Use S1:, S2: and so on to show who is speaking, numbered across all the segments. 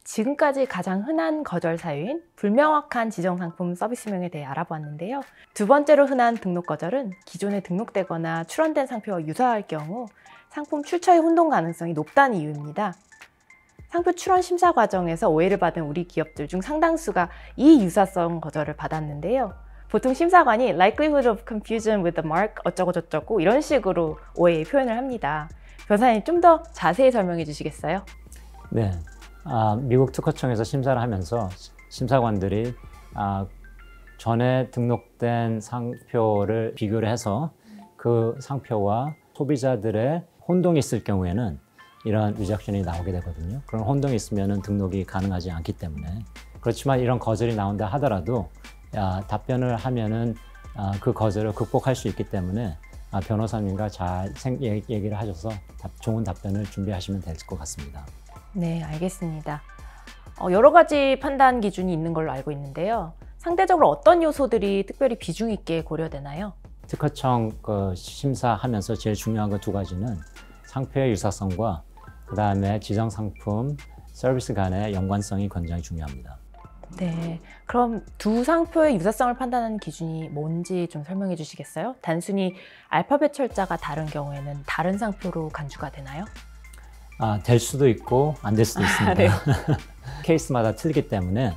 S1: 지금까지 가장 흔한 거절 사유인 불명확한 지정상품 서비스명에 대해 알아보았는데요. 두 번째로 흔한 등록 거절은 기존에 등록되거나 출원된 상표와 유사할 경우 상품 출처의 혼동 가능성이 높다는 이유입니다. 상표 출원 심사 과정에서 오해를 받은 우리 기업들 중 상당수가 이 유사성 거절을 받았는데요. 보통 심사관이 likelihood of confusion with the mark 어쩌고저쩌고 이런 식으로 오해의 표현을 합니다. 변호사님 좀 더 자세히 설명해 주시겠어요?
S2: 네. 미국 특허청에서 심사를 하면서 심사관들이 전에 등록된 상표를 비교를 해서 그 상표와 소비자들의 혼동이 있을 경우에는 이런 리젝션이 나오게 되거든요. 그런 혼동이 있으면 등록이 가능하지 않기 때문에. 그렇지만 이런 거절이 나온다 하더라도 답변을 하면은 그 거절을 극복할 수 있기 때문에 변호사님과 잘 얘기를 하셔서 좋은 답변을 준비하시면 될 것 같습니다.
S1: 네, 알겠습니다. 여러 가지 판단 기준이 있는 걸로 알고 있는데요. 상대적으로 어떤 요소들이 특별히 비중 있게 고려되나요?
S2: 특허청 심사하면서 제일 중요한 거 두 가지는 상표의 유사성과 그 다음에 지정상품, 서비스 간의 연관성이 굉장히 중요합니다.
S1: 네, 그럼 두 상표의 유사성을 판단하는 기준이 뭔지 좀 설명해 주시겠어요? 단순히 알파벳 철자가 다른 경우에는 다른 상표로 간주가 되나요?
S2: 될 수도 있고 안 될 수도 있습니다.
S1: 네.
S2: 케이스마다 틀리기 때문에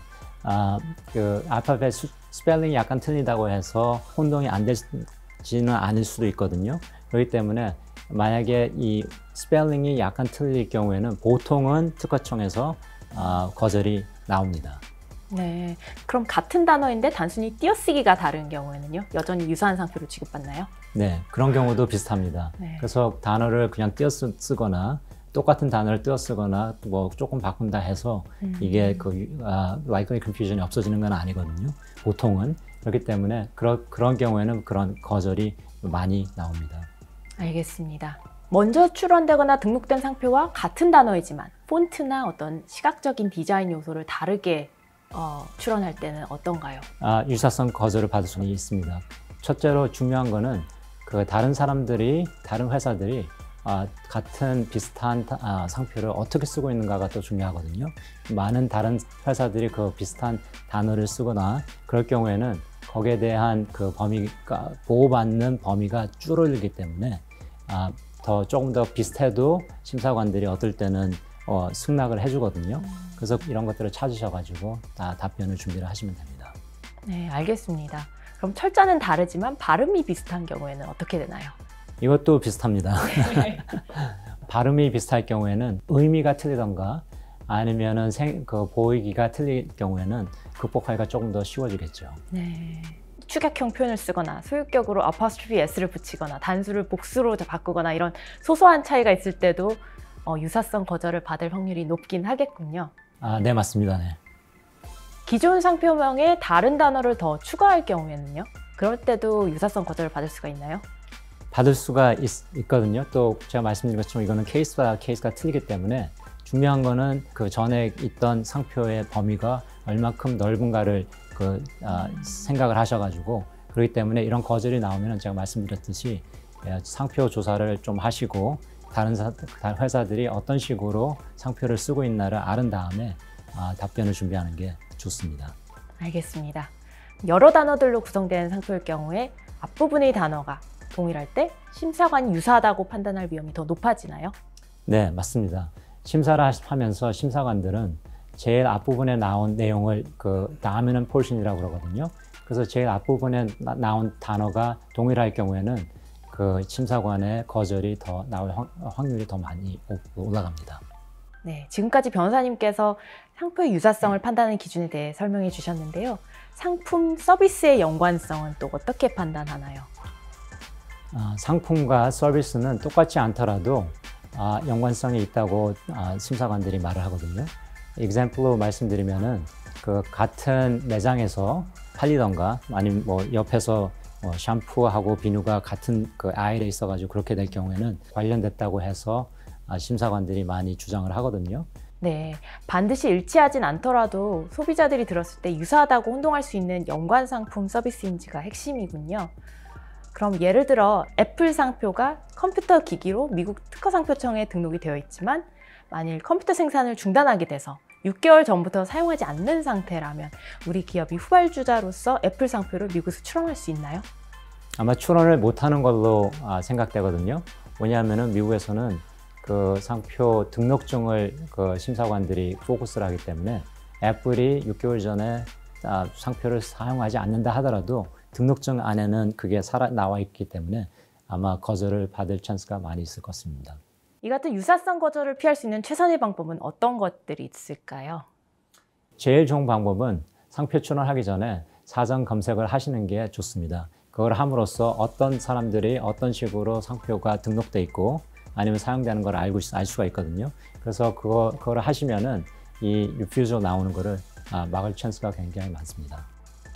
S2: 그 알파벳 스펠링이 약간 틀리다고 해서 혼동이 안 되지는 않을 수도 있거든요. 그렇기 때문에 만약에 이 스펠링이 약간 틀릴 경우에는 보통은 특허청에서 거절이 나옵니다.
S1: 네, 그럼 같은 단어인데 단순히 띄어쓰기가 다른 경우에는요? 여전히 유사한 상표로 취급받나요?
S2: 네, 그런 경우도 비슷합니다.
S1: 네.
S2: 그래서 단어를 그냥 띄어쓰거나 똑같은 단어를 띄어쓰거나 뭐 조금 바꾼다 해서 이게 likely confusion이 없어지는 건 아니거든요. 보통은. 그렇기 때문에 그런 경우에는 그런 거절이 많이 나옵니다.
S1: 알겠습니다. 먼저 출원되거나 등록된 상표와 같은 단어이지만 폰트나 어떤 시각적인 디자인 요소를 다르게 출원할 때는 어떤가요?
S2: 유사성 거절을 받을 수는 있습니다. 첫째로 중요한 거는 다른 회사들이 같은 비슷한 상표를 어떻게 쓰고 있는가가 또 중요하거든요. 많은 다른 회사들이 그 비슷한 단어를 쓰거나 그럴 경우에는 거기에 대한 그 범위가 보호받는 범위가 줄어들기 때문에 조금 더 비슷해도 심사관들이 어떨 때는 승낙을 해주거든요. 그래서 이런 것들을 찾으셔가지고 답변을 준비를 하시면 됩니다.
S1: 네, 알겠습니다. 그럼 철자는 다르지만 발음이 비슷한 경우에는 어떻게 되나요?
S2: 이것도 비슷합니다. 발음이 비슷할 경우에는 의미가 틀리던가 아니면은 보이기가 틀릴 경우에는 극복하기가 조금 더 쉬워지겠죠.
S1: 네. 축약형 표현을 쓰거나 소유격으로 apostrophe s를 붙이거나 단수를 복수로 바꾸거나 이런 소소한 차이가 있을 때도 유사성 거절을 받을 확률이 높긴 하겠군요.
S2: 네, 맞습니다. 네.
S1: 기존 상표명에 다른 단어를 더 추가할 경우에는요? 그럴 때도 유사성 거절을 받을 수가 있나요?
S2: 받을 수가 있거든요. 또 제가 말씀드린 것처럼 이거는 케이스가 틀리기 때문에 중요한 거는 그 전에 있던 상표의 범위가 얼마큼 넓은가를 생각을 하셔가지고 그렇기 때문에 이런 거절이 나오면 제가 말씀드렸듯이 상표 조사를 좀 하시고 다른 회사들이 어떤 식으로 상표를 쓰고 있나를 아는 다음에 답변을 준비하는 게 좋습니다.
S1: 알겠습니다. 여러 단어들로 구성된 상표일 경우에 앞부분의 단어가 동일할 때 심사관이 유사하다고 판단할 위험이 더 높아지나요?
S2: 네, 맞습니다. 심사를 하면서 심사관들은 제일 앞부분에 나온 내용을 dominant portion이라고 그러거든요. 그래서 제일 앞부분에 나온 단어가 동일할 경우에는 그 심사관의 거절이 더 나올 확률이 더 많이 올라갑니다.
S1: 네, 지금까지 변호사님께서 상표의 유사성을 판단하는 기준에 대해 설명해 주셨는데요. 상품, 서비스의 연관성은 또 어떻게 판단하나요?
S2: 상품과 서비스는 똑같지 않더라도 연관성이 있다고 심사관들이 말을 하거든요. example로 말씀드리면은 같은 매장에서 팔리던가 아니면 뭐 옆에서 샴푸하고 비누가 같은 아일에 있어가지고 그렇게 될 경우에는 관련됐다고 해서 심사관들이 많이 주장을 하거든요.
S1: 네, 반드시 일치하진 않더라도 소비자들이 들었을 때 유사하다고 혼동할 수 있는 연관 상품 서비스인지가 핵심이군요. 그럼 예를 들어 애플 상표가 컴퓨터 기기로 미국 특허상표청에 등록이 되어 있지만 만일 컴퓨터 생산을 중단하게 돼서 6개월 전부터 사용하지 않는 상태라면 우리 기업이 후발주자로서 애플 상표를 미국에서 출원할 수 있나요?
S2: 아마 출원을 못하는 걸로 생각되거든요. 왜냐하면 미국에서는 그 상표 등록증을 그 심사관들이 포커스를 하기 때문에 애플이 6개월 전에 상표를 사용하지 않는다 하더라도 등록증 안에는 그게 나와 있기 때문에 아마 거절을 받을 찬스가 많이 있을 것 같습니다.
S1: 이 같은 유사성 거절을 피할 수 있는 최선의 방법은 어떤 것들이 있을까요?
S2: 제일 좋은 방법은 상표 출원하기 전에 사전 검색을 하시는 게 좋습니다. 그걸 함으로써 어떤 사람들이 어떤 식으로 상표가 등록돼 있고 아니면 사용되는 걸 알 수가 있거든요. 그래서 그걸 하시면은 이 refusal 나오는 거를 막을 찬스가 굉장히 많습니다.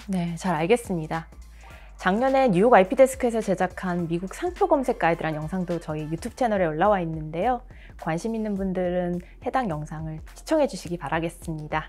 S1: 네, 잘 알겠습니다. 작년에 뉴욕 IP데스크에서 제작한 미국 상표 검색 가이드란 영상도 저희 유튜브 채널에 올라와 있는데요. 관심 있는 분들은 해당 영상을 시청해 주시기 바라겠습니다.